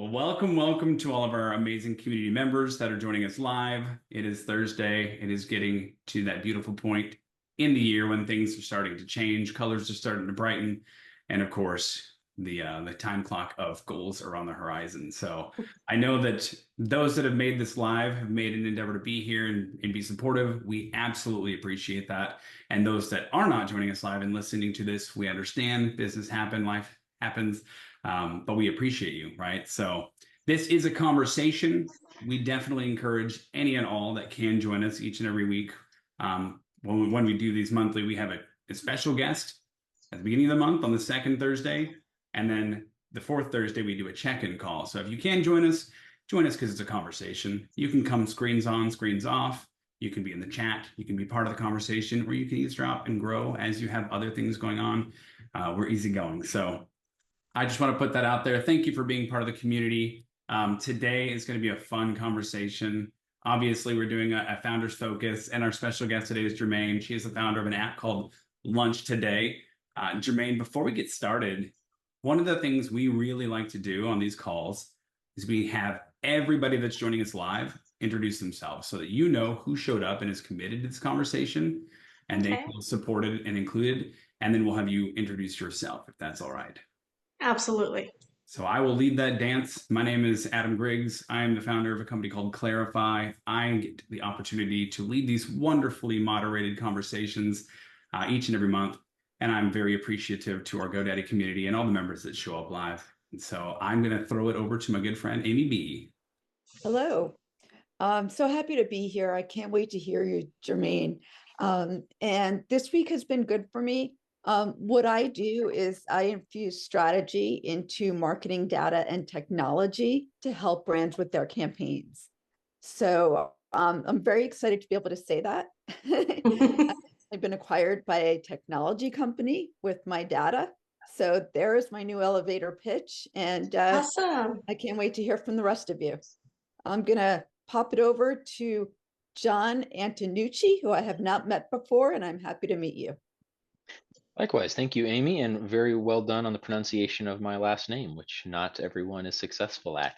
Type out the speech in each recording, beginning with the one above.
Well, welcome to all of our amazing community members that are joining us live. It is Thursday. It is getting to that beautiful point in the year when things are starting to change, colors are starting to brighten, and of course, the time clock of goals are on the horizon. So I know that those that have made this live have made an endeavor to be here and be supportive. We absolutely appreciate that. And those that are not joining us live and listening to this, we understand business happen, life happens. But we appreciate you, right? So this is a conversation. We definitely encourage any and all that can join us each and every week. When we do these monthly, we have a special guest at the beginning of the month on the second Thursday. And then the fourth Thursday, we do a check-in call. So if you can join us because it's a conversation. You can come screens on, screens off. You can be in the chat. You can be part of the conversation, or you can eavesdrop and grow as you have other things going on. We're easygoing. So I just want to put that out there. Thank you for being part of the community. Today is going to be a fun conversation. Obviously, we're doing a founder's focus, and our special guest today is Germaine. She is the founder of an app called Lunch2Day. Germaine, before we get started, one of the things we really like to do on these calls is we have everybody that's joining us live introduce themselves so that you know who showed up and is committed to this conversation and they feel supported and included. And then we'll have you introduce yourself if that's all right. Absolutely. So I will lead that dance. My name is Adam Griggs. I am the founder of a company called CLARAfi. I get the opportunity to lead these wonderfully moderated conversations each and every month. And I'm very appreciative to our GoDaddy community and all the members that show up live. And so I'm going to throw it over to my good friend, Amy B. Hello. I'm so happy to be here. I can't wait to hear you, Germaine. And this week has been good for me. What I do is I infuse strategy into marketing data and technology to help brands with their campaigns. So I'm very excited to be able to say that. I've been acquired by a technology company with my data. So there's my new elevator pitch. And Awesome. I can't wait to hear from the rest of you. I'm going to pop it over to John Antonucci, who I have not met before, and I'm happy to meet you. Likewise, thank you, Amy, and very well done on the pronunciation of my last name, which not everyone is successful at.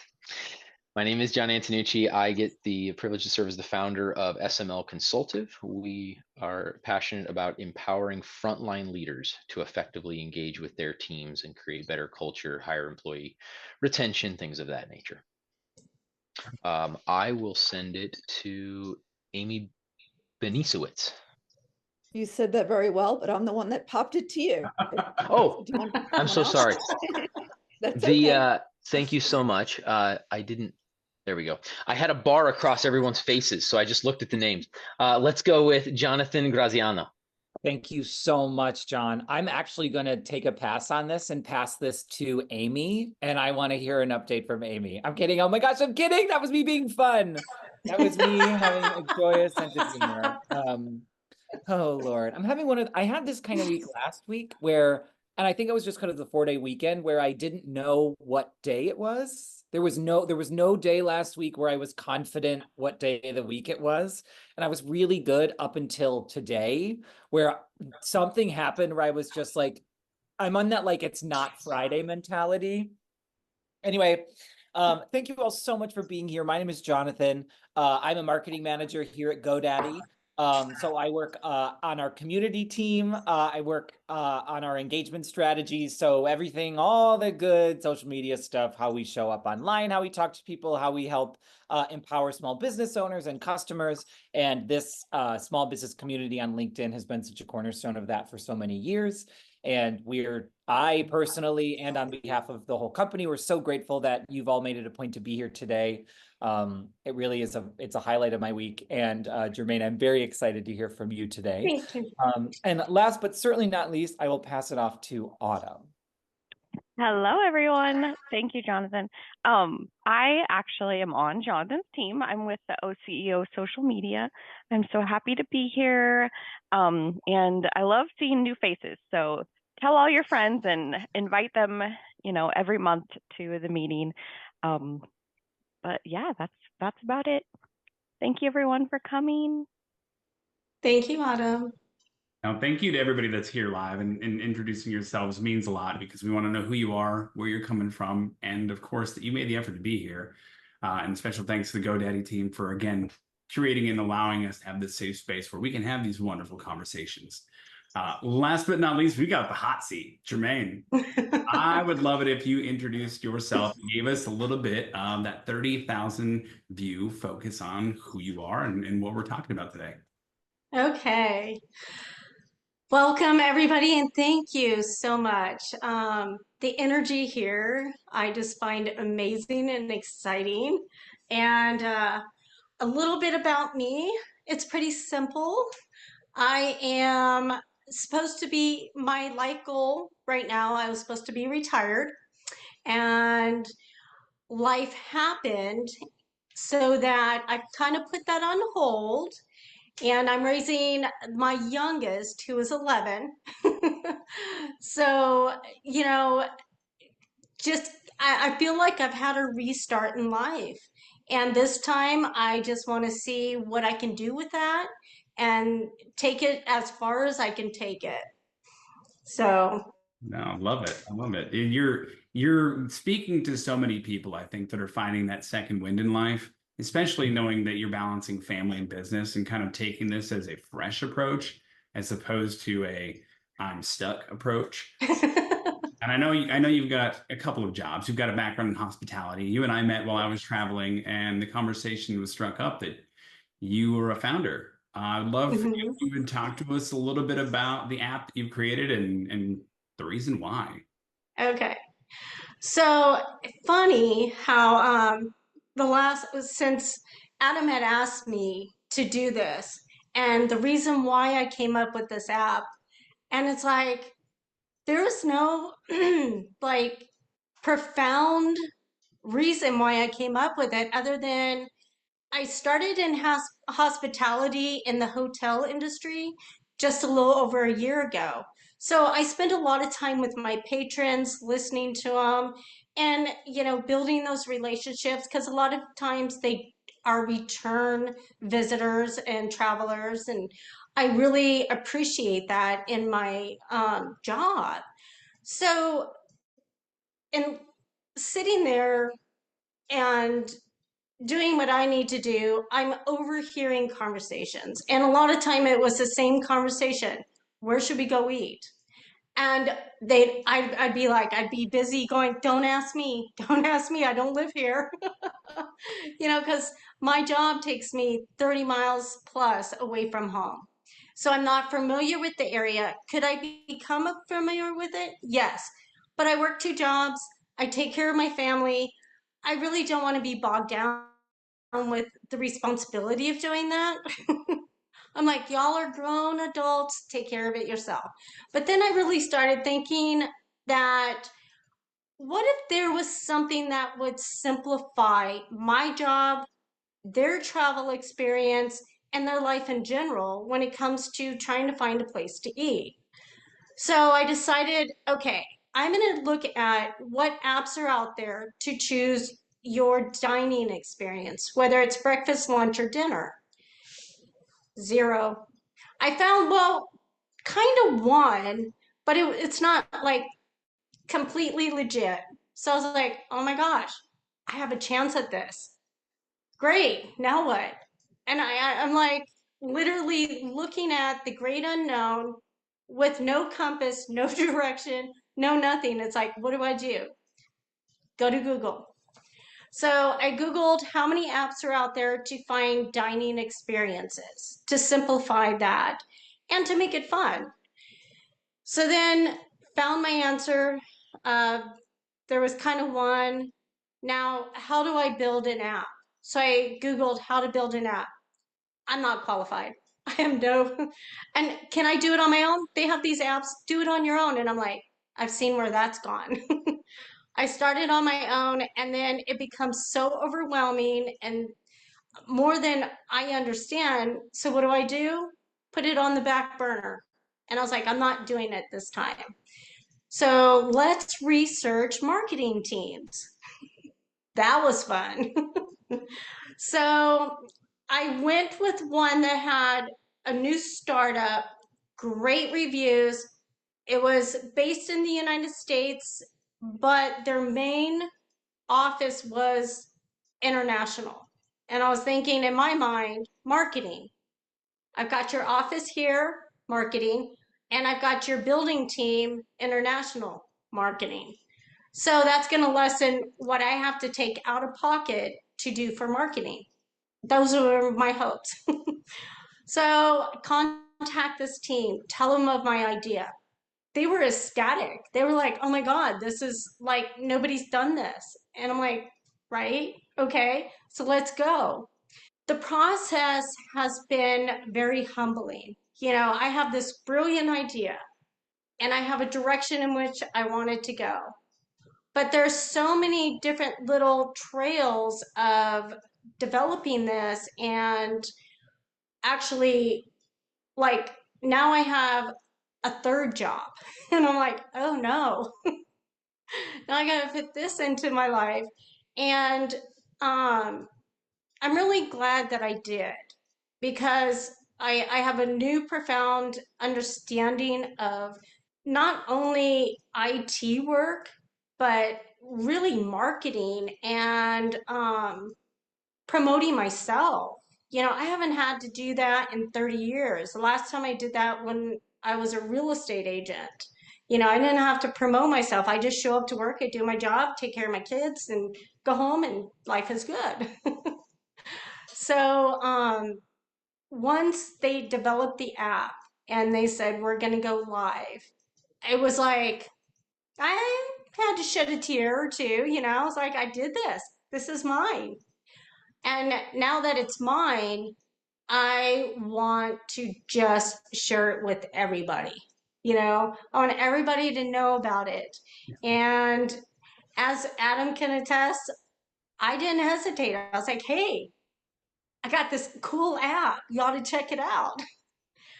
My name is John Antonucci. I get the privilege to serve as the founder of SML Consultive. We are passionate about empowering frontline leaders to effectively engage with their teams and create better culture, higher employee retention, things of that nature. I will send it to Amy Benisowitz. You said that very well, but I'm the one that popped it to you. Oh, I'm so sorry. That's okay. Thank you so much. There we go. I had a bar across everyone's faces, so I just looked at the names. Let's go with Jonathan Graziano. Thank you so much, John. I'm actually going to take a pass on this and pass this to Amy, and I want to hear an update from Amy. I'm kidding. Oh my gosh, I'm kidding. That was me being fun. That was me having a joyous sense of humor. Oh Lord, I had this kind of week last week where, and I think it was just kind of the 4-day weekend where I didn't know what day it was. There was no day last week where I was confident what day of the week it was. And I was really good up until today, where something happened where I was just like, I'm on that, like, it's not Friday mentality. Anyway, thank you all so much for being here. My name is Jonathan. I'm a marketing manager here at GoDaddy. So I work on our community team. I work on our engagement strategies. So everything, all the good social media stuff, how we show up online, how we talk to people, how we help empower small business owners and customers. And this small business community on LinkedIn has been such a cornerstone of that for so many years. And I personally, and on behalf of the whole company, we're so grateful that you've all made it a point to be here today. It really is it's a highlight of my week. And Germaine, I'm very excited to hear from you today. Thank you. And last but certainly not least, I will pass it off to Autumn. Hello, everyone. Thank you, Jonathan. I actually am on Jonathan's team. I'm with the OCEO Social Media. I'm so happy to be here. And I love seeing new faces. So tell all your friends and invite them, every month to the meeting. But yeah, that's about it. Thank you, everyone, for coming. Thank you, Autumn. Now, thank you to everybody that's here live, and introducing yourselves means a lot because we want to know who you are, where you're coming from, and of course that you made the effort to be here. And special thanks to the GoDaddy team for, again, curating and allowing us to have this safe space where we can have these wonderful conversations. Last but not least, we got the hot seat. Germaine, I would love it if you introduced yourself, gave us a little bit of that 30,000 view focus on who you are and what we're talking about today. Okay. Welcome, everybody, and thank you so much. The energy here, I just find amazing and exciting. And a little bit about me, it's pretty simple. I am supposed to be, my life goal right now, I was supposed to be retired, and life happened so that I kind of put that on hold. And I'm raising my youngest, who is 11. So, you know, just I feel like I've had a restart in life. And this time I just want to see what I can do with that and take it as far as I can take it. So, No, I love it. I love it. And you're speaking to so many people, I think, that are finding that second wind in life, especially knowing that you're balancing family and business and kind of taking this as a fresh approach as opposed to a I'm stuck approach. And I know you've got a couple of jobs. You've got a background in hospitality. You and I met while I was traveling, and the conversation was struck up that you were a founder. I'd love for you mhm. if you would talk to us a little bit about the app you've created and the reason why. Okay. So funny how since Adam had asked me to do this, and the reason why I came up with this app, and it's like there is no like profound reason why I came up with it other than I started in hospitality in the hotel industry just a little over a year ago. So I spend a lot of time with my patrons, listening to them, and building those relationships because a lot of times they are return visitors and travelers, and I really appreciate that in my job. So, in sitting there and doing what I need to do, I'm overhearing conversations. And a lot of time it was the same conversation. Where should we go eat? And I'd be like, I'd be busy going, don't ask me, don't ask me, I don't live here. Because my job takes me 30 miles plus away from home. So I'm not familiar with the area. Could I become familiar with it? Yes. But I work two jobs. I take care of my family. I really don't want to be bogged down with the responsibility of doing that. I'm like, y'all are grown adults, take care of it yourself. But then I really started thinking that what if there was something that would simplify my job, their travel experience, and their life in general when it comes to trying to find a place to eat? So I decided, okay, I'm going to look at what apps are out there to choose your dining experience, whether it's breakfast, lunch, or dinner. Zero. I found, well, kind of one, but it's not like completely legit. So I was like, oh my gosh, I have a chance at this. Great. Now what? And I'm like literally looking at the great unknown with no compass, no direction, no nothing. It's like, what do I do? Go to Google. So I Googled how many apps are out there to find dining experiences to simplify that and to make it fun. So then found my answer. Uh, there was kind of one. Now, how do I build an app? So I Googled how to build an app. I'm not qualified. I am no, and can I do it on my own? They have these apps, do it on your own. And I'm like, I've seen where that's gone. I started on my own and then it becomes so overwhelming and more than I understand. So what do? Put it on the back burner. And I was like, I'm not doing it this time. So let's research marketing teams. That was fun. So I went with one that had a new startup, great reviews. It was based in the United States, but their main office was international. And I was thinking in my mind, marketing. I've got your office here, marketing, and I've got your building team, international marketing. So that's going to lessen what I have to take out of pocket to do for marketing. Those are my hopes. So contact this team, tell them of my idea. They were ecstatic. They were like, oh my God, this is like, nobody's done this. And I'm like, right? Okay, so let's go. The process has been very humbling. I have this brilliant idea and I have a direction in which I want it to go. But there's so many different little trails of developing this, and actually, like, now I have a third job. And I'm like, oh no, now I gotta fit this into my life. And I'm really glad that I did, because I have a new profound understanding of not only IT work, but really marketing and promoting myself. I haven't had to do that in 30 years. The last time I did that when I was a real estate agent. I didn't have to promote myself. I just show up to work, I do my job, take care of my kids, and go home, and life is good. So once they developed the app and they said, we're going to go live, it was like, I had to shed a tear or two. I was like, I did this. This is mine. And now that it's mine, I want to just share it with everybody. I want everybody to know about it. And as Adam can attest, I didn't hesitate. I was like, hey, I got this cool app. You ought to check it out.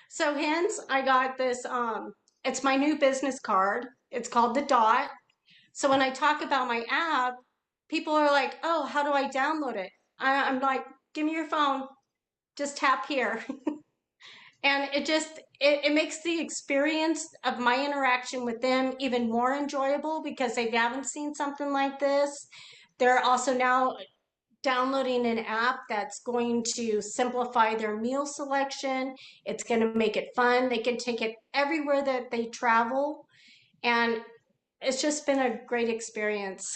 So hence I got this, it's my new business card. It's called The Dot. So when I talk about my app, people are like, oh, how do I download it? I'm like, give me your phone, just tap here. And it makes the experience of my interaction with them even more enjoyable, because they haven't seen something like this. They're also now downloading an app that's going to simplify their meal selection. It's going to make it fun. They can take it everywhere that they travel. And it's just been a great experience.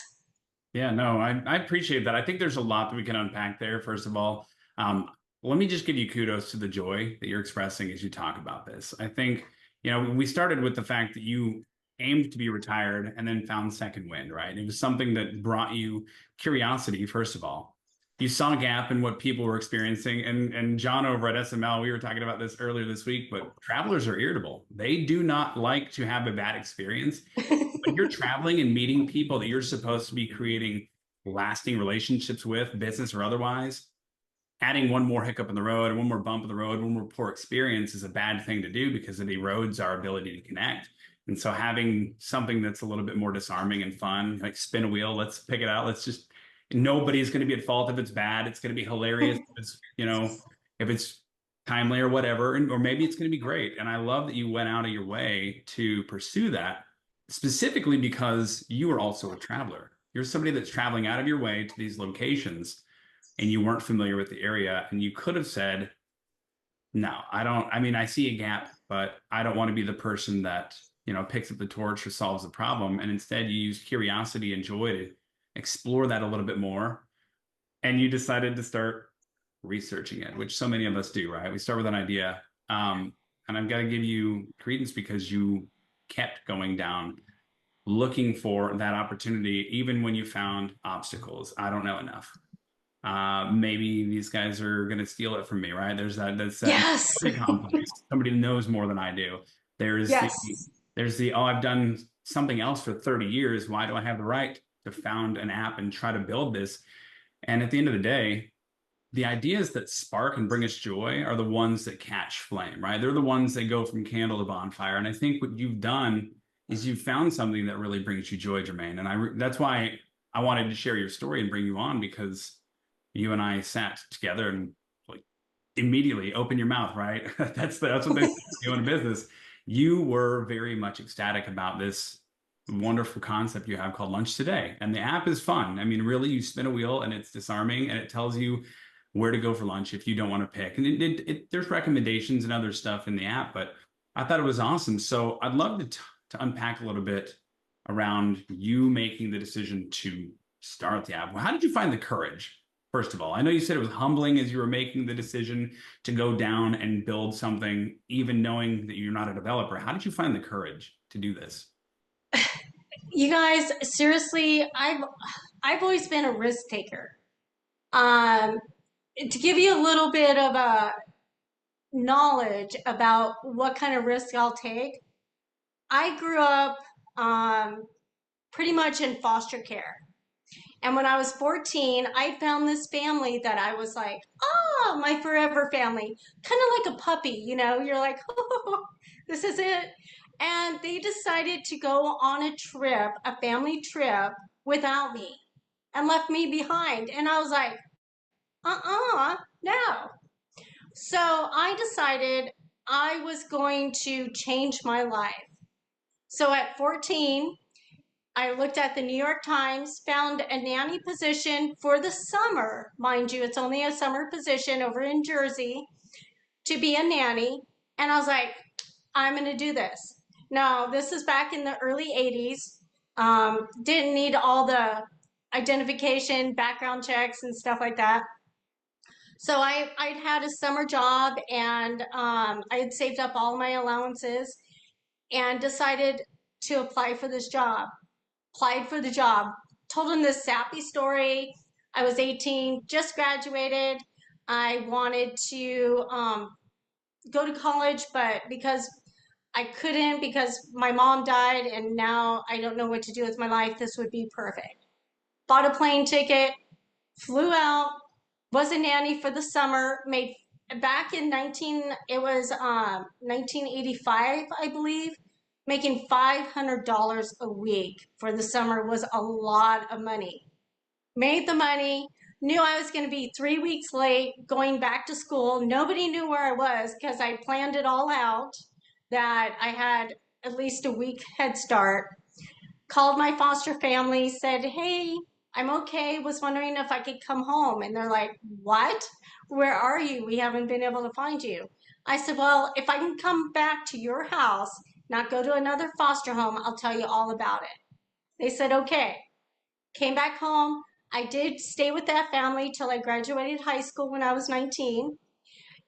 Yeah, no, I appreciate that. I think there's a lot that we can unpack there. First of all, let me just give you kudos to the joy that you're expressing as you talk about this. I think, we started with the fact that you aimed to be retired and then found second wind, right? It was something that brought you curiosity, first of all. You saw a gap in what people were experiencing. And John over at SML, we were talking about this earlier this week, but travelers are irritable. They do not like to have a bad experience. When you're traveling and meeting people that you're supposed to be creating lasting relationships with, business or otherwise, adding one more hiccup in the road, one more bump in the road, one more poor experience is a bad thing to do, because it erodes our ability to connect. And so having something that's a little bit more disarming and fun, like spin a wheel, let's pick it out. Nobody's going to be at fault if it's bad. It's going to be hilarious. If it's timely or whatever, or maybe it's going to be great. And I love that you went out of your way to pursue that, specifically because you are also a traveler. You're somebody that's traveling out of your way to these locations, and you weren't familiar with the area, and you could have said, no, I see a gap, but I don't want to be the person that, picks up the torch or solves the problem. And instead you use curiosity and joy to explore that a little bit more. And you decided to start researching it, which so many of us do, right? We start with an idea. And I've got to give you credence, because you kept going down, looking for that opportunity, even when you found obstacles. I don't know enough. Maybe these guys are going to steal it from me, right? That's Yes. complex. Somebody knows more than I do. There's oh, I've done something else for 30 years. Why do I have the right to found an app and try to build this? And at the end of the day, the ideas that spark and bring us joy are the ones that catch flame, right? They're the ones that go from candle to bonfire. And I think what you've done is you've found something that really brings you joy, Germaine. And that's why I wanted to share your story and bring you on, because you and I sat together and like immediately open your mouth, right? That's what they do in business. You were very much ecstatic about this wonderful concept you have called Lunch2Day. And the app is fun. I mean, really, you spin a wheel and it's disarming and it tells you where to go for lunch if you don't want to pick. And there's recommendations and other stuff in the app, but I thought it was awesome. So I'd love to unpack a little bit around you making the decision to start the app. Well, how did you find the courage? First of all, I know you said it was humbling as you were making the decision to go down and build something, even knowing that you're not a developer. How did you find the courage to do this? You guys, seriously, I've always been a risk taker. Um, to give you a little bit of a knowledge about what kind of risk I'll take, I grew up pretty much in foster care. And when I was 14, I found this family that I was like, oh, my forever family, kind of like a puppy, you know, you're like, oh, this is it. And they decided to go on a trip, a family trip without me and left me behind. And I was like, no. So I decided I was going to change my life. So at 14, I looked at the New York Times, found a nanny position for the summer. Mind you, it's only a summer position over in Jersey to be a nanny. And I was like, I'm going to do this. Now, this is back in the early 80s. Didn't need all the identification, background checks, and stuff like that. So I'd had a summer job and I had saved up all my allowances and decided to apply for this job. Applied for the job, told him this sappy story. I was 18, just graduated. I wanted to go to college, but because I couldn't, because my mom died and now I don't know what to do with my life, this would be perfect. Bought a plane ticket, flew out, was a nanny for the summer, made back in 1985, I believe, making $500 a week for the summer was a lot of money. Made the money, knew I was going to be 3 weeks late going back to school. Nobody knew where I was because I planned it all out, that I had at least a week head start. Called my foster family, said, hey, I'm okay, was wondering if I could come home. And they're like, what? Where are you? We haven't been able to find you. I said, well, if I can come back to your house, not go to another foster home, I'll tell you all about it. They said, okay. Came back home. I did stay with that family till I graduated high school when I was 19.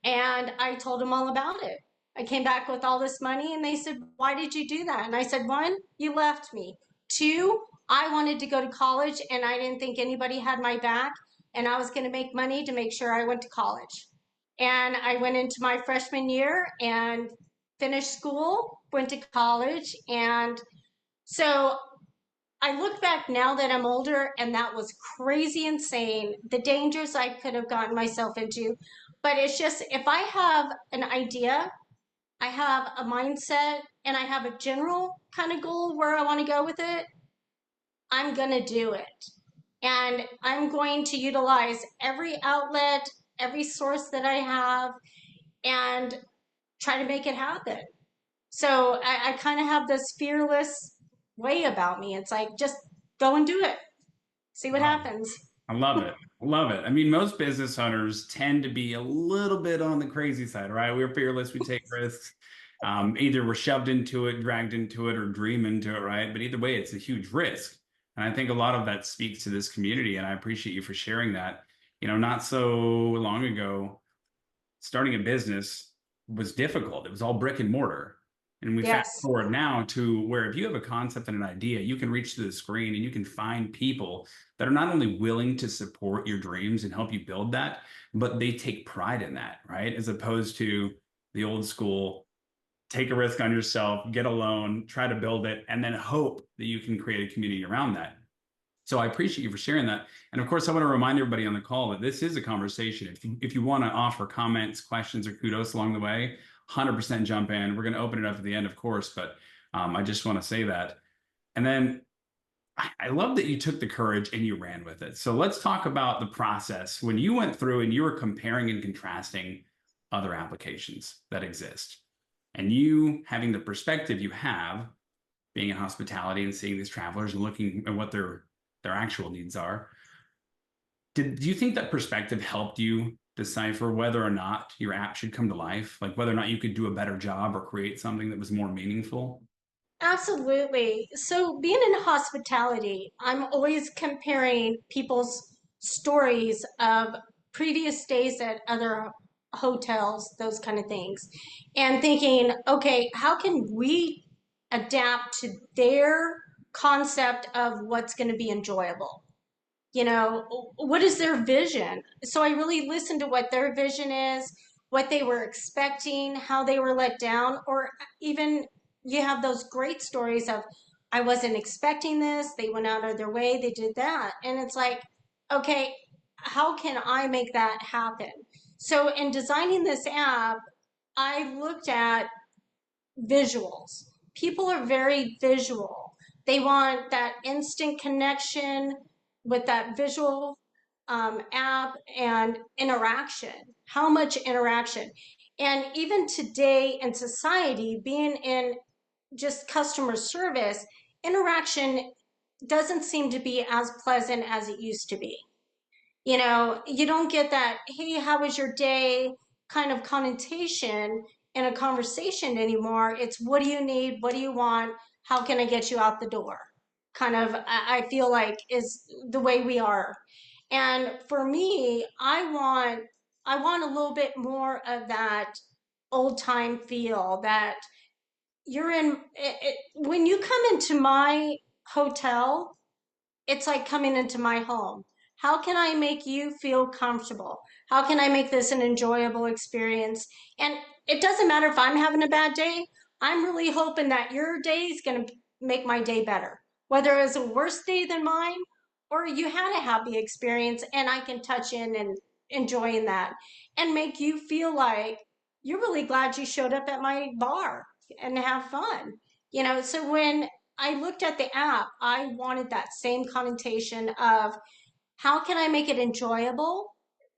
And I told them all about it. I came back with all this money and they said, why did you do that? And I said, one, you left me. Two, I wanted to go to college and I didn't think anybody had my back. And I was going to make money to make sure I went to college. And I went into my freshman year and finished school, went to college. And so I look back now that I'm older, and that was crazy insane, the dangers I could have gotten myself into. But it's just, if I have an idea, I have a mindset, and I have a general kind of goal where I want to go with it, I'm going to do it. And I'm going to utilize every outlet, every source that I have, and try to make it happen. So I kind of have this fearless way about me. It's like, just go and do it. See what happens. I love it. I love it. I mean, most business owners tend to be a little bit on the crazy side, right? We're fearless. We take risks. Either we're shoved into it, dragged into it, or dream into it, right? But either way, it's a huge risk. And I think a lot of that speaks to this community. And I appreciate you for sharing that. You know, not so long ago, starting a business was difficult. It was all brick and mortar. And we fast forward now to where if you have a concept and an idea, you can reach to the screen and you can find people that are not only willing to support your dreams and help you build that, but they take pride in that, right? As opposed to the old school, take a risk on yourself, get a loan, try to build it, and then hope that you can create a community around that. So I appreciate you for sharing that. And of course, I want to remind everybody on the call that this is a conversation. If you want to offer comments, questions, or kudos along the way, 100% jump in. We're going to open it up at the end, of course, but I just want to say that. And then I love that you took the courage and you ran with it. So let's talk about the process. When you went through and you were comparing and contrasting other applications that exist. And you having the perspective you have, being in hospitality and seeing these travelers and looking at what their actual needs are, do you think that perspective helped you decipher whether or not your app should come to life? Like whether or not you could do a better job or create something that was more meaningful? Absolutely. So, being in hospitality, I'm always comparing people's stories of previous stays at other hotels, those kind of things, and thinking, okay, how can we adapt to their concept of what's going to be enjoyable? You know, what is their vision? So I really listened to what their vision is, what they were expecting, how they were let down, or even you have those great stories of, I wasn't expecting this, they went out of their way, they did that. And it's like, okay, how can I make that happen? So in designing this app, I looked at visuals. People are very visual. They want that instant connection with that visual app and interaction. How much interaction? And even today in society, being in just customer service, interaction doesn't seem to be as pleasant as it used to be. You know, you don't get that, hey, how was your day kind of connotation in a conversation anymore. It's what do you need? What do you want? How can I get you out the door? Kind of, I feel like is the way we are. And for me, I want a little bit more of that old time feel that you're in when you come into my hotel, it's like coming into my home. How can I make you feel comfortable? How can I make this an enjoyable experience? And it doesn't matter if I'm having a bad day. I'm really hoping that your day is going to make my day better. Whether it was a worse day than mine or you had a happy experience and I can touch in and enjoying that and make you feel like you're really glad you showed up at my bar and have fun. You know, so when I looked at the app, I wanted that same connotation of how can I make it enjoyable,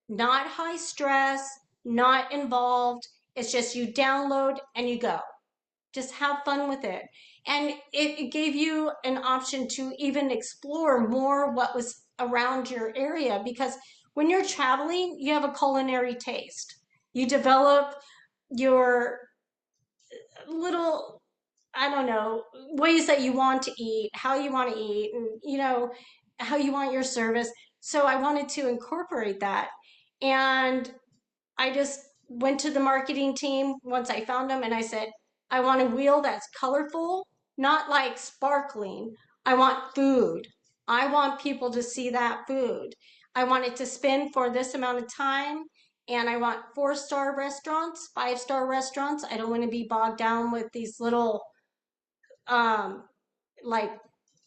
not high stress, not involved. It's just you download and you go. Just have fun with it. And it gave you an option to even explore more what was around your area because when you're traveling, you have a culinary taste. You develop your little, I don't know, ways that you want to eat, how you want to eat, and you know, how you want your service. So I wanted to incorporate that. And I just went to the marketing team once I found them and I said, I want a wheel that's colorful, not like sparkling. I want food. I want people to see that food. I want it to spin for this amount of time. And I want 4-star restaurants, 5-star restaurants. I don't want to be bogged down with these little um, like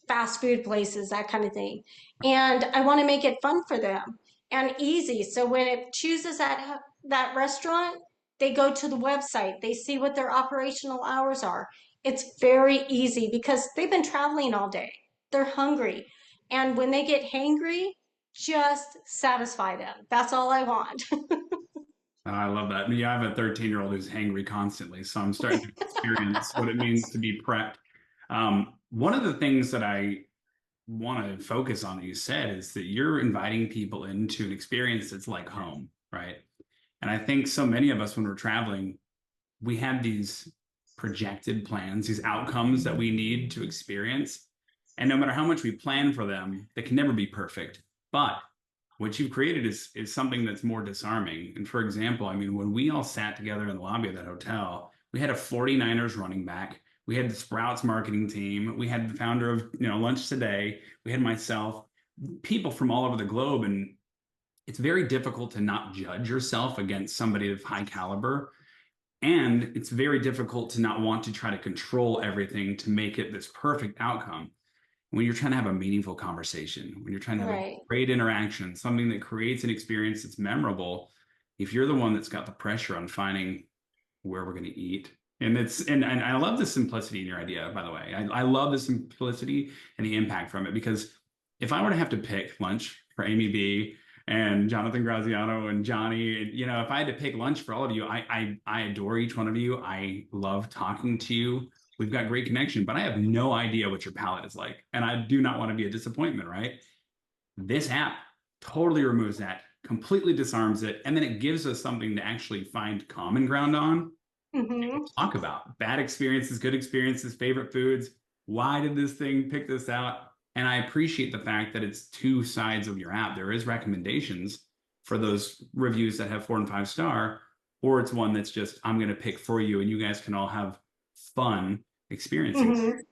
fast food places, that kind of thing. And I want to make it fun for them and easy. So when it chooses that restaurant, they go to the website, they see what their operational hours are. It's very easy because they've been traveling all day. They're hungry. And when they get hangry, just satisfy them. That's all I want. I love that. Yeah, I have a 13-year-old who's hangry constantly, so I'm starting to experience what it means to be prepped. One of the things that I want to focus on that you said is that you're inviting people into an experience that's like home, right? And I think so many of us, when we're traveling, we have these projected plans, these outcomes that we need to experience. And no matter how much we plan for them, they can never be perfect. But what you've created is something that's more disarming. And for example, I mean, when we all sat together in the lobby of that hotel, we had a 49ers running back. We had the Sprouts marketing team. We had the founder of, Lunch2Day. We had myself, people from all over the globe. And it's very difficult to not judge yourself against somebody of high caliber. And it's very difficult to not want to try to control everything to make it this perfect outcome. When you're trying to have a meaningful conversation, when you're trying to have Right. a great interaction, something that creates an experience that's memorable, if you're the one that's got the pressure on finding where we're going to eat, and I love the simplicity in your idea, by the way. I love the simplicity and the impact from it, because if I were to have to pick lunch for Amy B and Jonathan Graziano and Johnny. And, you know, if I had to pick lunch for all of you, I adore each one of you. I love talking to you. We've got great connection, but I have no idea what your palate is like. And I do not want to be a disappointment, right? This app totally removes that, completely disarms it, and then it gives us something to actually find common ground on. Talk about bad experiences, good experiences, favorite foods. Why did this thing pick this out? And I appreciate the fact that it's two sides of your app. There is recommendations for those reviews that have 4 and 5 star, or it's one that's just, I'm going to pick for you and you guys can all have fun experiencing.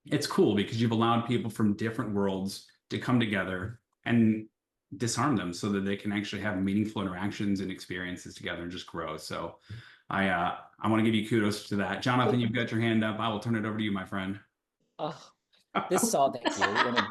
It's cool because you've allowed people from different worlds to come together and disarm them so that they can actually have meaningful interactions and experiences together and just grow. So I want to give you kudos to that. Jonathan, you've got your hand up. I will turn it over to you, my friend. Oh, this is all, thank you.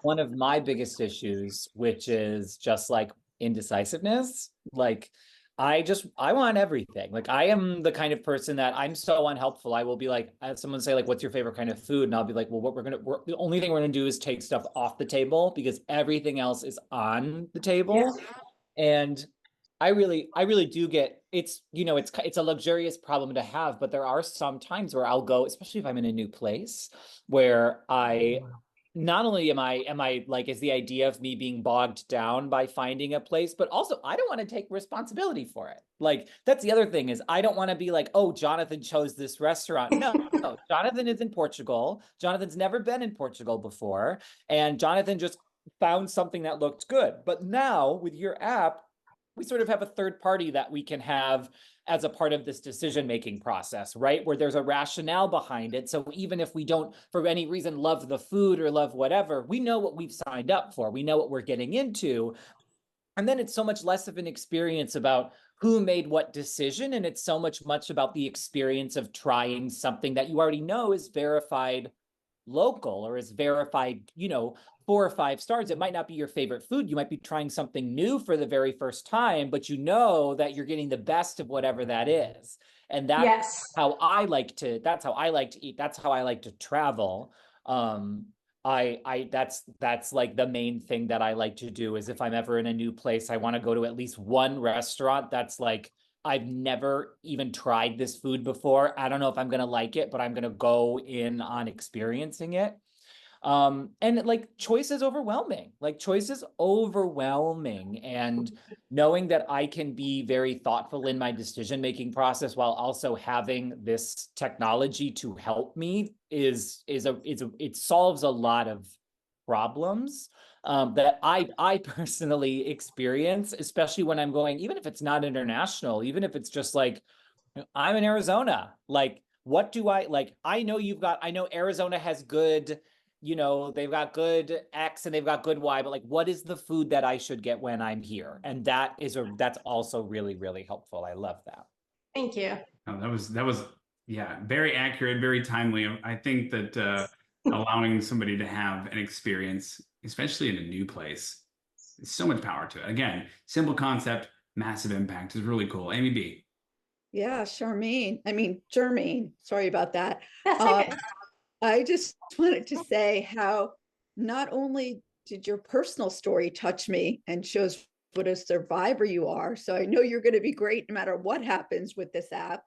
One of my biggest issues, which is just like indecisiveness. Like I want everything. Like I am the kind of person that I'm so unhelpful. I will be like, someone say like, what's your favorite kind of food? And I'll be like, well, the only thing we're going to do is take stuff off the table because everything else is on the table. And I really do get, it's, you know, it's a luxurious problem to have, but there are some times where I'll go, especially if I'm in a new place, where not only am I like, is the idea of me being bogged down by finding a place, but also I don't want to take responsibility for it. Like, that's the other thing is I don't want to be like, oh, Jonathan chose this restaurant. No, Jonathan is in Portugal. Jonathan's never been in Portugal before. And Jonathan just found something that looked good. But now with your app, we sort of have a third party that we can have as a part of this decision-making process, right? Where there's a rationale behind it. So even if we don't, for any reason, love the food or love whatever, we know what we've signed up for. We know what we're getting into. And then it's so much less of an experience about who made what decision. And it's so much about the experience of trying something that you already know is verified local or is verified, you know, 4 or 5 stars. It might not be your favorite food. You might be trying something new for the very first time, but you know that you're getting the best of whatever that is. And that's how I like to eat. That's how I like to travel. That's like the main thing that I like to do is if I'm ever in a new place, I want to go to at least one restaurant that's like, I've never even tried this food before. I don't know if I'm going to like it, but I'm going to go in on experiencing it. And like choice is overwhelming. And knowing that I can be very thoughtful in my decision-making process while also having this technology to help me it solves a lot of problems that I personally experience, especially when I'm going, even if it's not international, even if it's just like, I'm in Arizona, like, what do I like? I know Arizona has good, you know, they've got good X and they've got good Y, but like, what is the food that I should get when I'm here? And that's also really, really helpful. I love that. Thank you. Oh, that was, yeah, very accurate, very timely. I think that allowing somebody to have an experience, especially in a new place, is so much power to it. Again, simple concept, massive impact is really cool. Amy B. Yeah, Germaine, sorry about that. That's okay. I just wanted to say how not only did your personal story touch me and shows what a survivor you are, so I know you're going to be great no matter what happens with this app,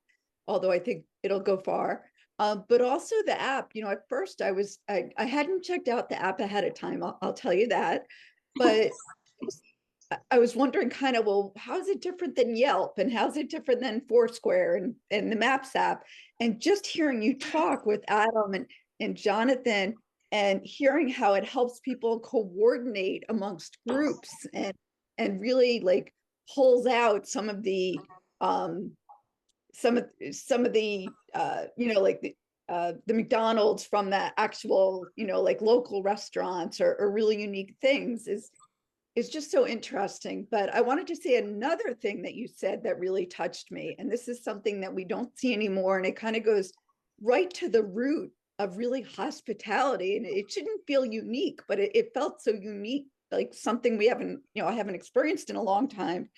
although I think it'll go far. But also the app, you know, at first I hadn't checked out the app ahead of time, I'll tell you that, but I was wondering kind of, well, how is it different than Yelp and how's it different than Foursquare and the Maps app? And just hearing you talk with Adam and Jonathan and hearing how it helps people coordinate amongst groups and really like pulls out some of the you know, like the McDonald's from the actual, you know, like local restaurants or really unique things is just so interesting. But I wanted to say another thing that you said that really touched me. And this is something that we don't see anymore. And it kind of goes right to the root of really hospitality. And it shouldn't feel unique, but it felt so unique, like something we haven't, you know, I haven't experienced in a long time.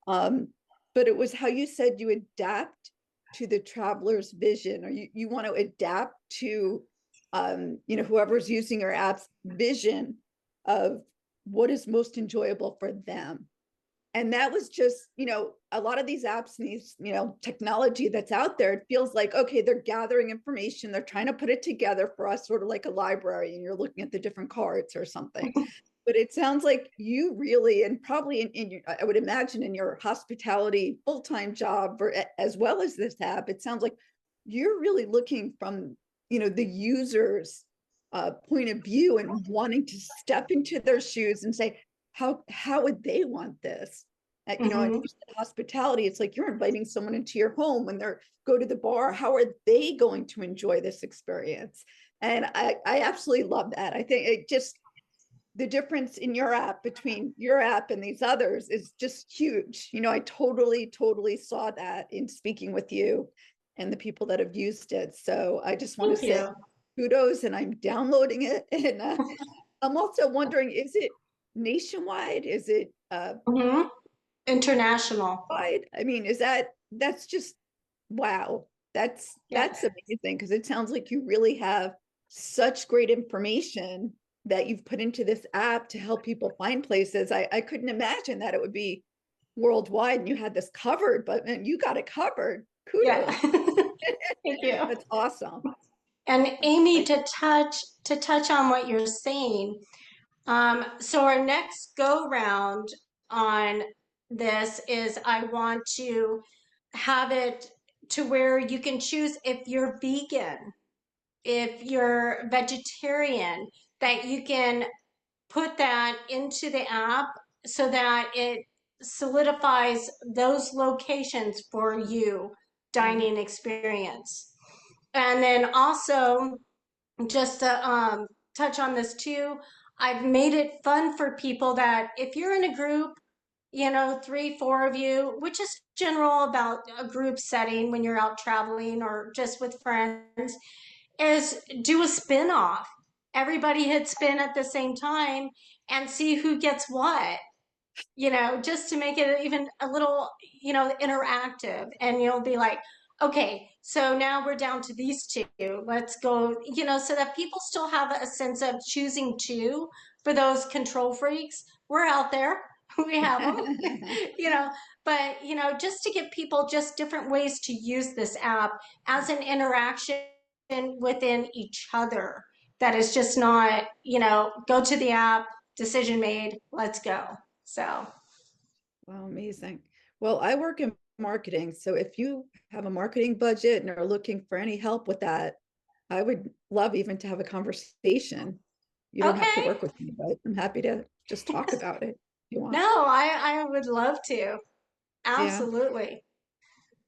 But it was how you said you adapt to the traveler's vision, or you want to adapt to, you know, whoever's using your app's vision of what is most enjoyable for them. And that was just, a lot of these apps and these, technology that's out there, it feels like, okay, they're gathering information, they're trying to put it together for us, sort of like a library, and you're looking at the different cards or something. But it sounds like you really, and probably in your, I would imagine in your hospitality full-time job, as well as this app, it sounds like you're really looking from, the user's point of view and wanting to step into their shoes and say, how would they want this? And hospitality, it's like you're inviting someone into your home when they're go to the bar. How are they going to enjoy this experience? And I absolutely love that. I think it just, the difference in your app between your app and these others is just huge. I totally saw that in speaking with you and the people that have used it. So I just want to say kudos, and I'm downloading it. And I'm also wondering, is it nationwide? Is it international? wide? I mean, that's just, wow. That's amazing, because it sounds like you really have such great information that you've put into this app to help people find places. I couldn't imagine that it would be worldwide and you had this covered, but man, you got it covered. Kudos. Yeah. Thank you. That's awesome. And Amy, to touch on what you're saying, so our next go round on this is I want to have it to where you can choose if you're vegan, if you're vegetarian, that you can put that into the app so that it solidifies those locations for you dining experience. And then also, just to touch on this too, I've made it fun for people that if you're in a group, 3, 4 of you, which is general about a group setting when you're out traveling or just with friends, is do a spin off. Everybody hit spin at the same time and see who gets what, just to make it even a little, interactive. And you'll be like, okay, so now we're down to these two. Let's go, so that people still have a sense of choosing two for those control freaks. We're out there. We have them, but, just to give people just different ways to use this app as an interaction within each other. That is just not, go to the app, decision made, let's go. So. Wow, amazing. Well, I work in marketing, so if you have a marketing budget and are looking for any help with that, I would love even to have a conversation. You don't have to work with me, but I'm happy to just talk about it if you want. No, I would love to. Absolutely. Yeah.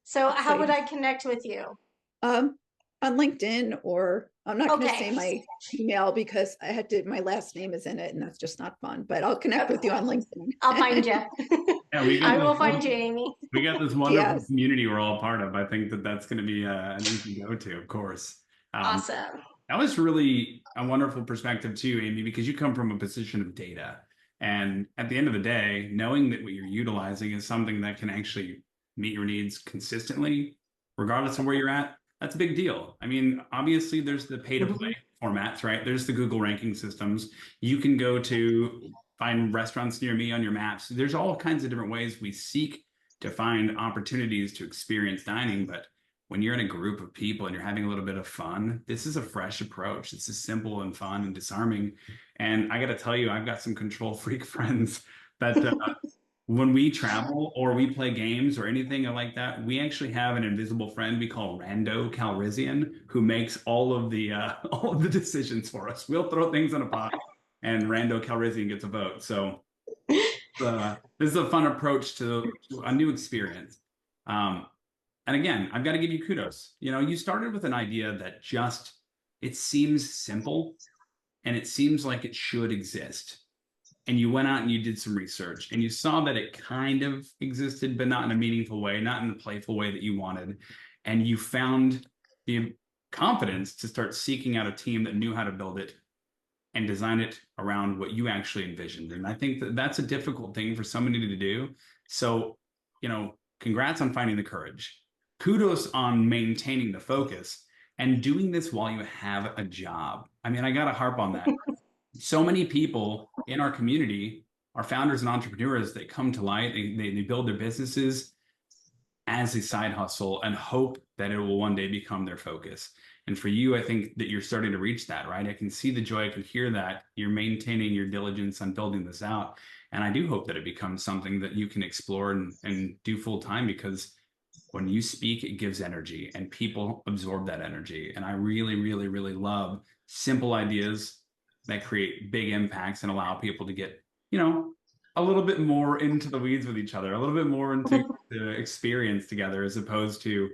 So how would I connect with you? On LinkedIn, or I'm not going to say my email because my last name is in it and that's just not fun, but I'll connect with you on LinkedIn. I'll find you. Yeah, I will find you, Amy. We got this wonderful community we're all part of. I think that's going to be an easy go-to, of course. Awesome. That was really a wonderful perspective too, Amy, because you come from a position of data. And at the end of the day, knowing that what you're utilizing is something that can actually meet your needs consistently, regardless of where you're at, that's a big deal. I mean, obviously there's the pay to play formats, right? There's the Google ranking systems. You can go to find restaurants near me on your maps. There's all kinds of different ways we seek to find opportunities to experience dining. But when you're in a group of people and you're having a little bit of fun, this is a fresh approach. This is simple and fun and disarming. And I got to tell you, I've got some control freak friends that when we travel or we play games or anything like that, we actually have an invisible friend we call Rando Calrissian, who makes all of the decisions for us. We'll throw things in a pot and Rando Calrissian gets a vote. So this is a fun approach to a new experience. And again, I've got to give you kudos. You started with an idea that it seems simple and it seems like it should exist. And you went out and you did some research and you saw that it kind of existed, but not in a meaningful way, not in the playful way that you wanted. And you found the confidence to start seeking out a team that knew how to build it and design it around what you actually envisioned. And I think that that's a difficult thing for somebody to do. So, congrats on finding the courage. Kudos on maintaining the focus and doing this while you have a job. I mean, I got to harp on that. so many people in our community are founders and entrepreneurs that come to light. They build their businesses as a side hustle and hope that it will one day become their focus. And for you, I think that you're starting to reach that, right? I can see the joy, I can hear that you're maintaining your diligence on building this out. And I do hope that it becomes something that you can explore and do full time, because when you speak, it gives energy and people absorb that energy. And I really, really, really love simple ideas that create big impacts and allow people to get, a little bit more into the weeds with each other, a little bit more into the experience together, as opposed to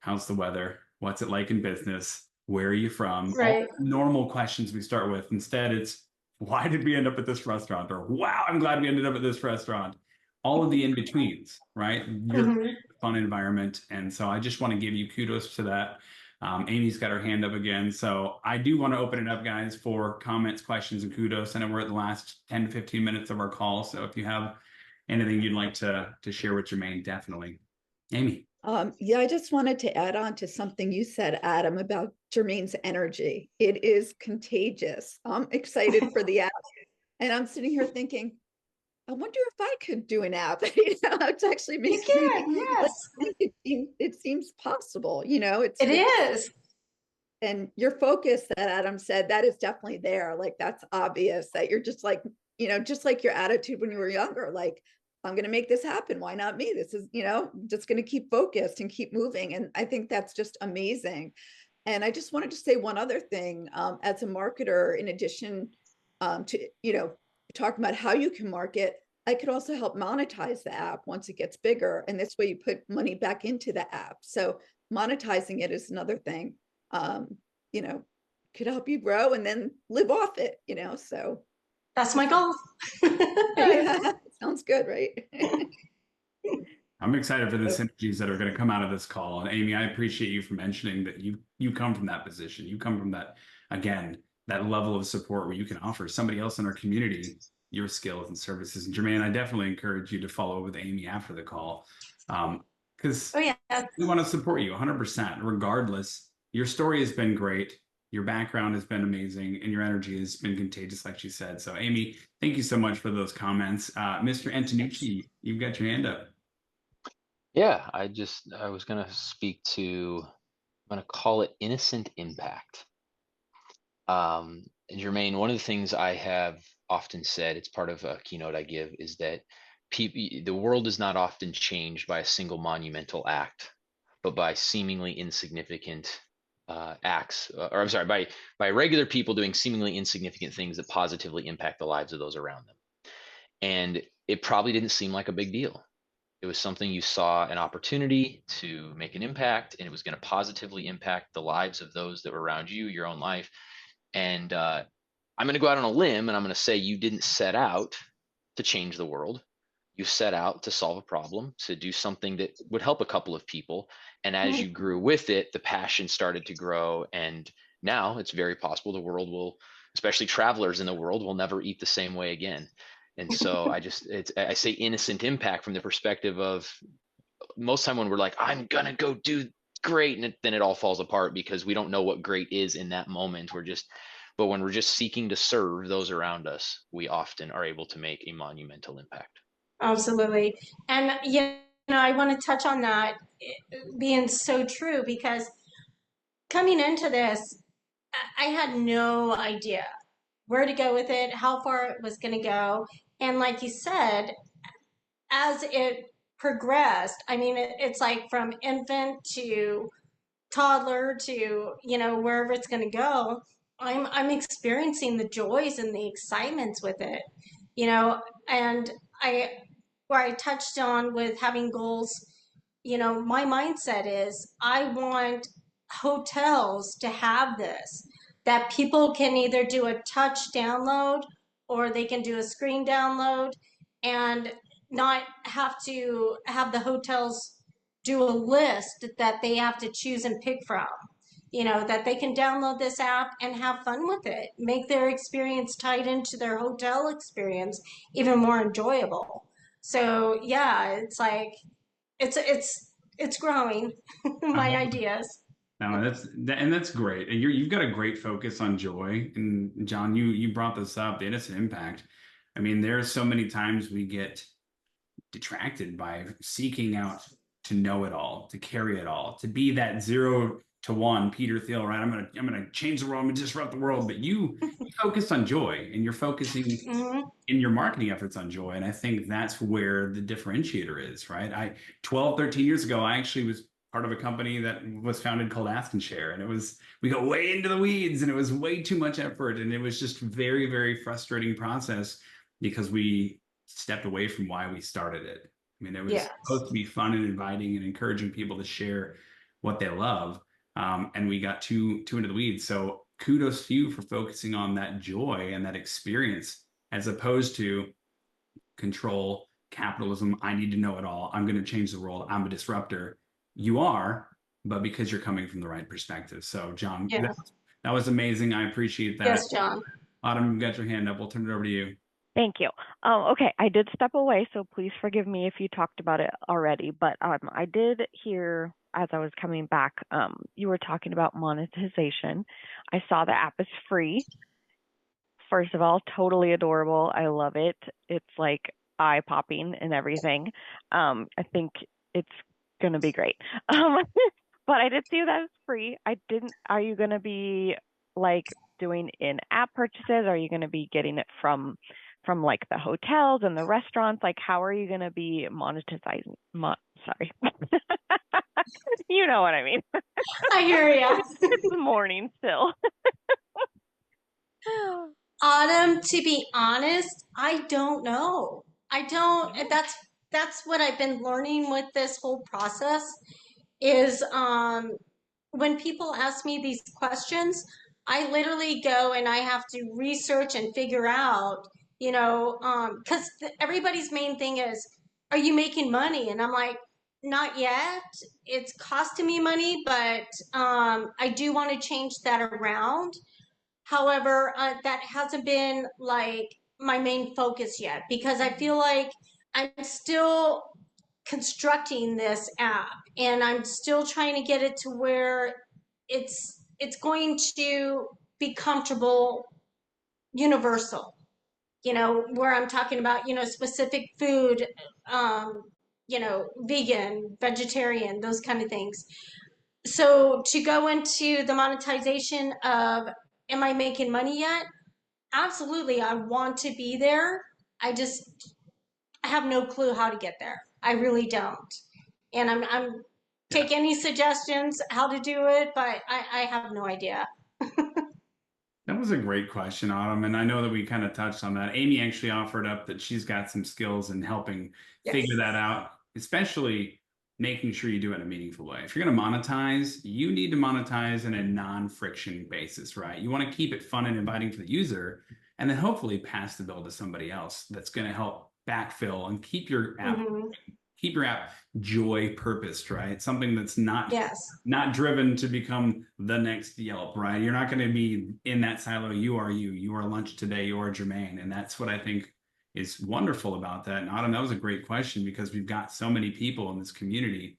how's the weather? What's it like in business? Where are you from? All Right. normal questions we start with. Instead, it's why did we end up at this restaurant? Or wow, I'm glad we ended up at this restaurant. All of the in-betweens, right? You're Mhm. a fun environment. And so I just want to give you kudos to that. Amy's got her hand up again. So I do want to open it up, guys, for comments, questions, and kudos. I know we're at the last 10 to 15 minutes of our call. So if you have anything you'd like to share with Germaine, definitely. Amy. Yeah, I just wanted to add on to something you said, Adam, about Germaine's energy. It is contagious. I'm excited for the app. And I'm sitting here thinking, I wonder if I could do an app. It's actually You making can, me yes. it seems possible, It is. and your focus that Adam said, that is definitely there. Like, that's obvious that you're just like, just like your attitude when you were younger, like, I'm going to make this happen. Why not me? This is, just going to keep focused and keep moving. And I think that's just amazing. And I just wanted to say one other thing, as a marketer, in addition to, talking about how you can market, I could also help monetize the app once it gets bigger. And this way you put money back into the app. So monetizing it is another thing, um, could help you grow and then live off it, so. That's my goal. Yeah, sounds good, right? I'm excited for the synergies that are going to come out of this call. And Amy, I appreciate you for mentioning that you come from that position. You come from that, again, that level of support where you can offer somebody else in our community your skills and services. And Germaine, I definitely encourage you to follow up with Amy after the call, because Oh yeah. we want to support you 100%, regardless. Your story has been great. Your background has been amazing, and your energy has been contagious, like she said. So, Amy, thank you so much for those comments. Mr. Antonucci, you've got your hand up. Yeah, I was going to speak to, I'm going to call it innocent impact. Germaine, one of the things I have often said, it's part of a keynote I give, is that the world is not often changed by a single monumental act, but by seemingly insignificant acts, or I'm sorry, by regular people doing seemingly insignificant things that positively impact the lives of those around them. And it probably didn't seem like a big deal. It was something you saw an opportunity to make an impact, and it was going to positively impact the lives of those that were around you, your own life. And I'm going to go out on a limb and I'm going to say you didn't set out to change the world. You set out to solve a problem, to do something that would help a couple of people. And as you grew with it, the passion started to grow. And now it's very possible the world will, especially travelers in the world, will never eat the same way again. And so I say innocent impact from the perspective of most time when we're like, I'm going to go do great. And then it all falls apart because we don't know what great is in that moment. But when we're just seeking to serve those around us, we often are able to make a monumental impact. Absolutely. And I want to touch on that being so true, because coming into this, I had no idea where to go with it, how far it was going to go. And like you said, as it progressed, I mean, it's like from infant to toddler to, wherever it's going to go. I'm experiencing the joys and the excitements with it, and I where I touched on with having goals, my mindset is I want hotels to have this, that people can either do a touch download or they can do a screen download, and not have to have the hotels do a list that they have to choose and pick from. That they can download this app and have fun with it, make their experience tied into their hotel experience even more enjoyable. So yeah, it's like it's growing. I My love it. ideas. No, that's great. And you've got a great focus on joy. And John, you brought this up, the innocent impact. I mean, there are so many times we get detracted by seeking out to know it all, to carry it all, to be that 0 to 1 Peter Thiel, right? I'm gonna change the world, I'm gonna disrupt the world. But you focus on joy, and you're focusing in your marketing efforts on joy. And I think that's where the differentiator is, right? 12, 13 years ago, I actually was part of a company that was founded called Ask and Share. And we go way into the weeds, and it was way too much effort. And it was just very, very frustrating process because we stepped away from why we started it. I mean, it was supposed to be fun and inviting and encouraging people to share what they love. And we got too into the weeds. So kudos to you for focusing on that joy and that experience, as opposed to control, capitalism. I need to know it all. I'm going to change the world. I'm a disruptor. You are, but because you're coming from the right perspective. So John, that was amazing. I appreciate that. Yes, John. Autumn, you've got your hand up. We'll turn it over to you. Thank you. Okay, I did step away, so please forgive me if you talked about it already, but I did hear as I was coming back, you were talking about monetization. I saw the app is free. First of all, totally adorable. I love it. It's like eye-popping and everything. I think it's gonna be great. But I did see that it's free. Are you gonna be like doing in-app purchases? Are you gonna be getting it from like the hotels and the restaurants? Like, how are you gonna be monetizing? Sorry. You know what I mean. I hear ya. It's the morning still. Autumn, to be honest, I don't know. I don't. That's what I've been learning with this whole process is when people ask me these questions, I literally go and I have to research and figure out, because everybody's main thing is, are you making money? And I'm like, not yet. It's costing me money, but I do want to change that around. However, that hasn't been like my main focus yet because I feel like I'm still constructing this app and I'm still trying to get it to where it's going to be comfortable, universal, where I'm talking about, specific food, vegan, vegetarian, those kind of things. So to go into the monetization of, am I making money yet? Absolutely. I want to be there. I have no clue how to get there. I really don't. And I'm take any suggestions how to do it, but I have no idea. That was a great question, Autumn. And I know that we kind of touched on that. Amy actually offered up that she's got some skills in helping figure that out, especially making sure you do it in a meaningful way. If you're going to monetize, you need to monetize in a non-friction basis, right? You want to keep it fun and inviting for the user, and then hopefully pass the bill to somebody else that's going to help backfill and keep your app joy purposed, right? Something that's not driven to become the next Yelp, right? You're not going to be in that silo. You are Lunch2Day, you are Germaine. And that's what I think is wonderful about that. And Autumn, that was a great question because we've got so many people in this community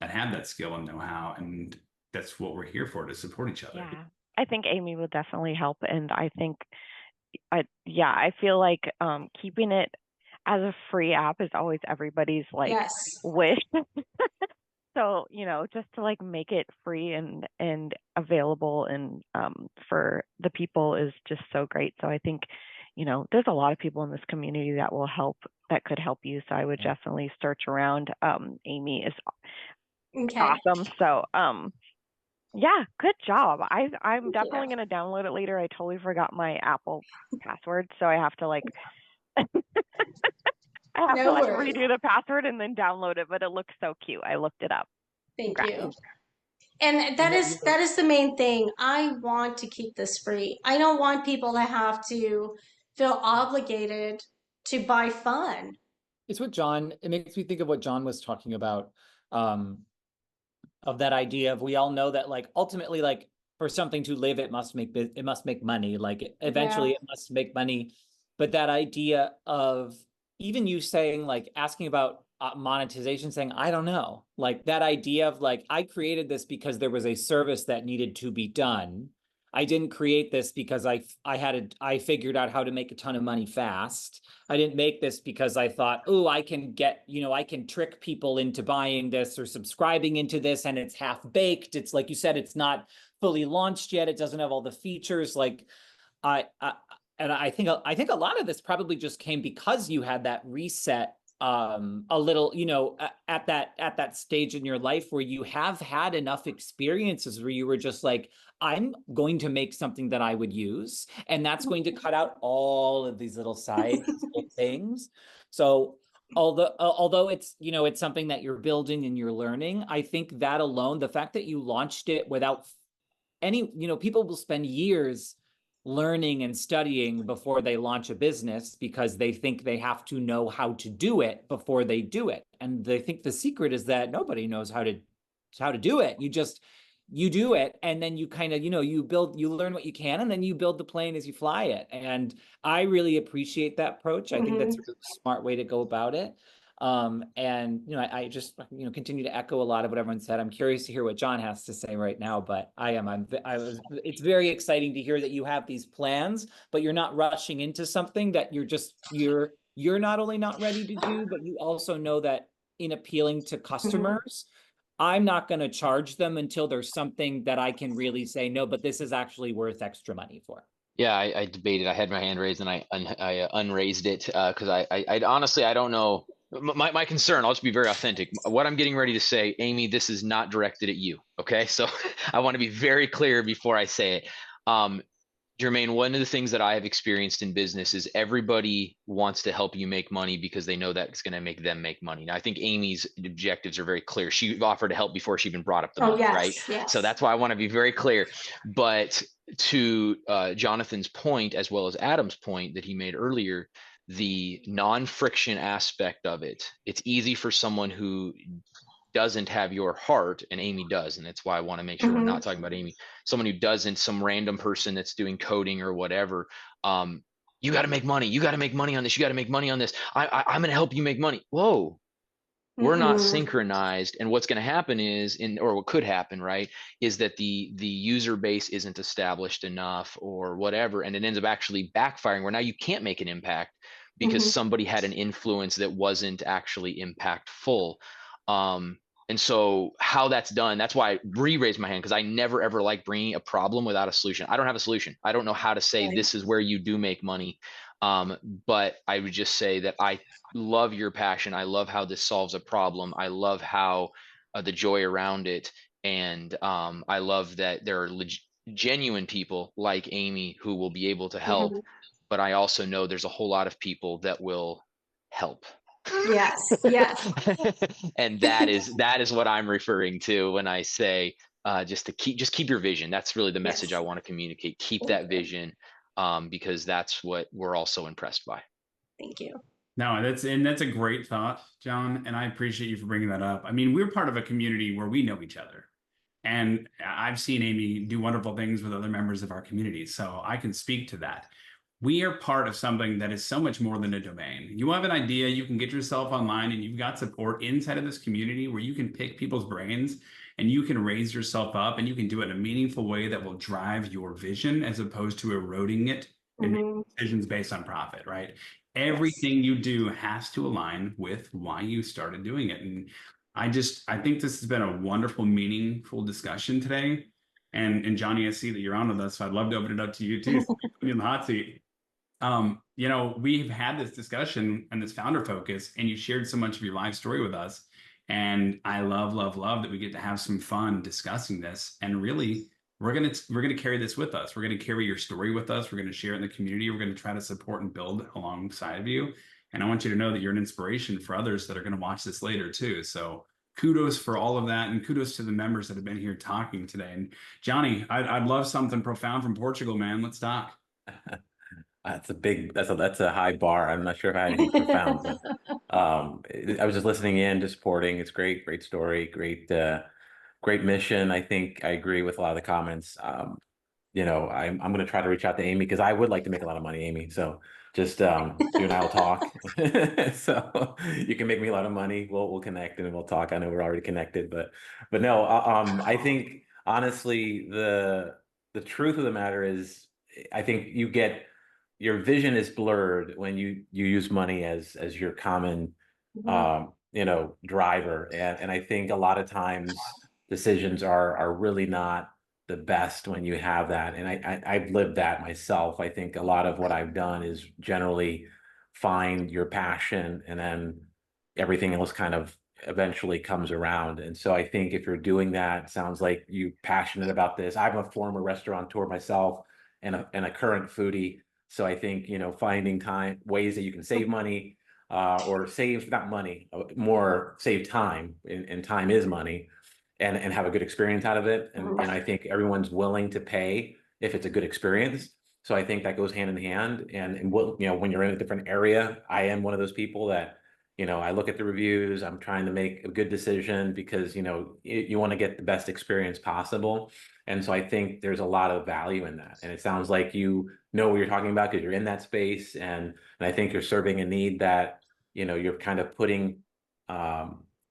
that have that skill and know-how, and that's what we're here for, to support each other. Yeah, I think Amy will definitely help. And I think, I feel like keeping it as a free app is always everybody's wish. So, just to like make it free and available and for the people is just so great. So I think, there's a lot of people in this community that could help you. So I would definitely search around. Amy is awesome. So good job. I'm definitely going to download it later. I totally forgot my Apple password. So I have to redo the password and then download it, but it looks so cute. I looked it up. Thank you. And that is the main thing. I want to keep this free. I don't want people to have to feel obligated to buy fun. It makes me think of what John was talking about, of that idea of, we all know that ultimately, for something to live, it must make money. Eventually it must make money. But that idea of even you saying, asking about monetization saying, I don't know. Like that idea of like, I created this because there was a service that needed to be done. I didn't create this because I figured out how to make a ton of money fast. I didn't make this because I thought, oh, I can get, I can trick people into buying this or subscribing into this, and it's half baked. It's like you said, it's not fully launched yet. It doesn't have all the features. Like I think a lot of this probably just came because you had that reset a little, at that stage in your life where you have had enough experiences where you were just like, I'm going to make something that I would use, and that's going to cut out all of these little side things. So although it's something that you're building and you're learning, I think that alone, the fact that you launched it without any, people will spend years learning and studying before they launch a business because they think they have to know how to do it before they do it. And they think the secret is that nobody knows how to do it. You do it, and then you kind of, you learn what you can, and then you build the plane as you fly it. And I really appreciate that approach. I think that's a really smart way to go about it. And I just continue to echo a lot of what everyone said. I'm curious to hear what John has to say right now, but it's very exciting to hear that you have these plans, but you're not rushing into something that you're not only not ready to do, but you also know that in appealing to customers, I'm not going to charge them until there's something that I can really say, no, but this is actually worth extra money for. Yeah, I debated. I had my hand raised and I unraised it because I honestly, I don't know. My concern, I'll just be very authentic. What I'm getting ready to say, Amy, this is not directed at you. Okay. So I want to be very clear before I say it. Germaine, one of the things that I have experienced in business is everybody wants to help you make money because they know that it's going to make them make money. Now, I think Amy's objectives are very clear. She offered to help before she even brought up the money, right? Yes. So that's why I want to be very clear. But to Jonathan's point, as well as Adam's point that he made earlier, the non-friction aspect of it, it's easy for someone who doesn't have your heart, and Amy does, and that's why I want to make sure we're not talking about Amy. Someone who doesn't, some random person that's doing coding or whatever. You got to make money. You got to make money on this. You got to make money on this. I'm going to help you make money. Whoa, we're not synchronized. And what's going to happen is, or what could happen, right, is that the user base isn't established enough or whatever, and it ends up actually backfiring where now you can't make an impact because somebody had an influence that wasn't actually impactful. And so how that's done, that's why I raised my hand, because I never ever like bringing a problem without a solution. I don't have a solution. I don't know how to say this is where you do make money. But I would just say that I love your passion. I love how this solves a problem. I love how the joy around it. And I love that there are genuine people like Amy who will be able to help. But I also know there's a whole lot of people that will help. Yes. And that is what I'm referring to when I say just keep your vision. That's really the message I want to communicate. Keep that vision, because that's what we're all so impressed by. Thank you. No, that's a great thought, John, and I appreciate you for bringing that up. I mean, we're part of a community where we know each other, and I've seen Amy do wonderful things with other members of our community, so I can speak to that. We are part of something that is so much more than a domain. You have an idea, you can get yourself online, and you've got support inside of this community where you can pick people's brains and you can raise yourself up, and you can do it in a meaningful way that will drive your vision as opposed to eroding it and making decisions based on profit, right? Everything you do has to align with why you started doing it. And I think this has been a wonderful, meaningful discussion today. And Johnny, I see that you're on with us, so I'd love to open it up to you too. So put you in the hot seat. We've had this discussion and this founder focus, and you shared so much of your life story with us. And I love that we get to have some fun discussing this. And really, we're gonna carry this with us. We're gonna carry your story with us. We're gonna share it in the community. We're gonna try to support and build alongside of you. And I want you to know that you're an inspiration for others that are gonna watch this later too. So kudos for all of that, and kudos to the members that have been here talking today. And Johnny, I'd love something profound from Portugal, man. Let's talk. That's a high bar. I'm not sure if I had anything profound, but I was just listening in, just supporting. It's great story, great mission. I think I agree with a lot of the comments. I'm going to try to reach out to Amy because I would like to make a lot of money, Amy. So just you and I will talk. So you can make me a lot of money. We'll connect and we'll talk. I know we're already connected, but no, I think honestly the truth of the matter is I think your vision is blurred when you use money as your common Mhm. driver. And I think a lot of times decisions are really not the best when you have that. And I've lived that myself. I think a lot of what I've done is generally find your passion and then everything else kind of eventually comes around. And so I think if you're doing that, sounds like you're passionate about this. I'm a former restaurateur myself and a current foodie. So I think, finding ways that you can save money, or save, not money, more save time, and time is money, and have a good experience out of it. And I think everyone's willing to pay if it's a good experience. So I think that goes hand in hand. And when you're in a different area, I am one of those people that, I look at the reviews, I'm trying to make a good decision because, you want to get the best experience possible. And so I think there's a lot of value in that. And it sounds like you know what you're talking about because you're in that space. And I think you're serving a need that, you're kind of putting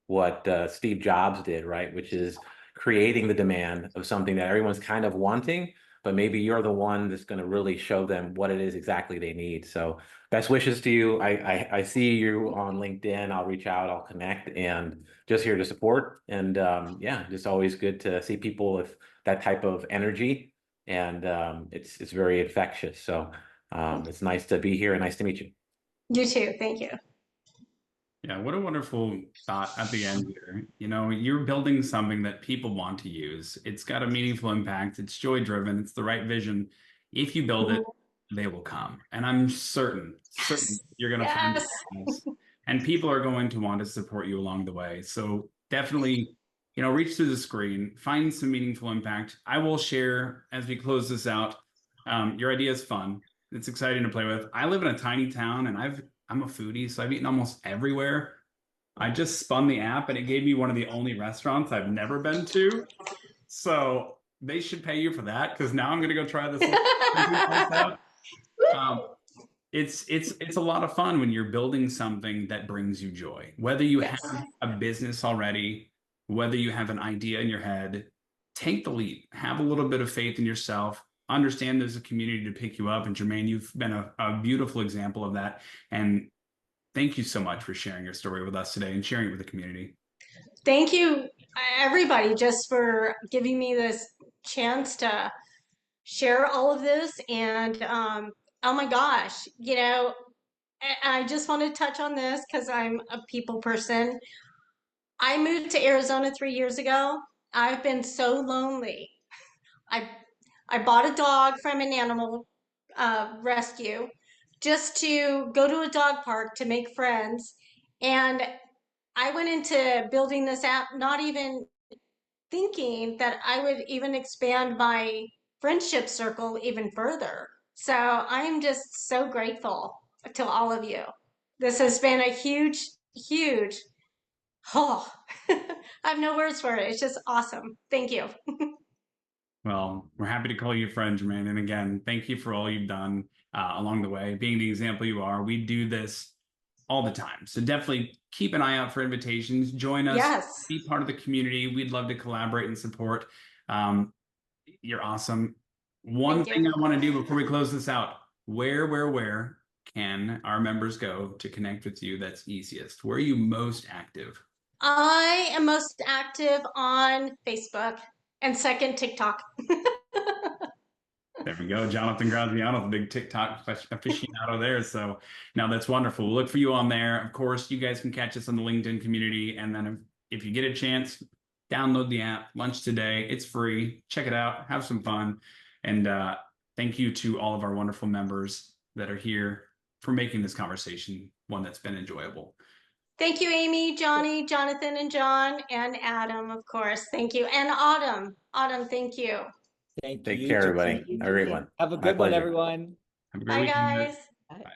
what Steve Jobs did, right? Which is creating the demand of something that everyone's kind of wanting, but maybe you're the one that's going to really show them what it is exactly they need. So best wishes to you. I see you on LinkedIn. I'll reach out, I'll connect, and just here to support. And yeah, just always good to see people with that type of energy. And it's very infectious. So it's nice to be here and nice to meet you. You too. Thank you. Yeah, what a wonderful thought at the end here. You're building something that people want to use. It's got a meaningful impact. It's joy driven. It's the right vision. If you build it, they will come. And I'm certain you're going to find Yes. success. And people are going to want to support you along the way. So definitely, reach through the screen, find some meaningful impact. I will share as we close this out. Your idea is fun. It's exciting to play with. I live in a tiny town and I'm a foodie, so I've eaten almost everywhere. I just spun the app and it gave me one of the only restaurants I've never been to. So they should pay you for that because now I'm gonna go try this place out. It's a lot of fun when you're building something that brings you joy. Whether you Yes. have a business already, whether you have an idea in your head, take the leap. Have a little bit of faith in yourself. Understand there's a community to pick you up. And Germaine, you've been a beautiful example of that. And thank you so much for sharing your story with us today and sharing it with the community. Thank you, everybody, just for giving me this chance to share all of this. And oh my gosh, I just want to touch on this because I'm a people person. I moved to Arizona 3 years ago. I've been so lonely. I I bought a dog from an animal rescue just to go to a dog park to make friends. And I went into building this app not even thinking that I would even expand my friendship circle even further. So I am just so grateful to all of you. This has been a huge, oh, I have no words for it. It's just awesome. Thank you. Well, we're happy to call you a friend, Jermaine. And again, thank you for all you've done along the way, being the example you are. We do this all the time. So definitely keep an eye out for invitations. Join us, Yes. be part of the community. We'd love to collaborate and support. You're awesome. One Thank thing you. I want to do before we close this out, where can our members go to connect with you that's easiest? Where are you most active? I am most active on Facebook and second TikTok. There we go. Jonathan Graziano, the big TikTok aficionado there. So now that's wonderful. We'll look for you on there. Of course, you guys can catch us on the LinkedIn community. And then if you get a chance, download the app, Lunch2Day. It's free. Check it out. Have some fun. And thank you to all of our wonderful members that are here for making this conversation one that's been enjoyable. Thank you, Amy, Johnny, Jonathan, and John, and Adam, of course. Thank you. And Autumn. Autumn, thank you. Thank Take you. care, Jermaine. everybody. Have a great one. Have a My good one, pleasure. everyone. Have a great Bye, weekend. guys. Bye.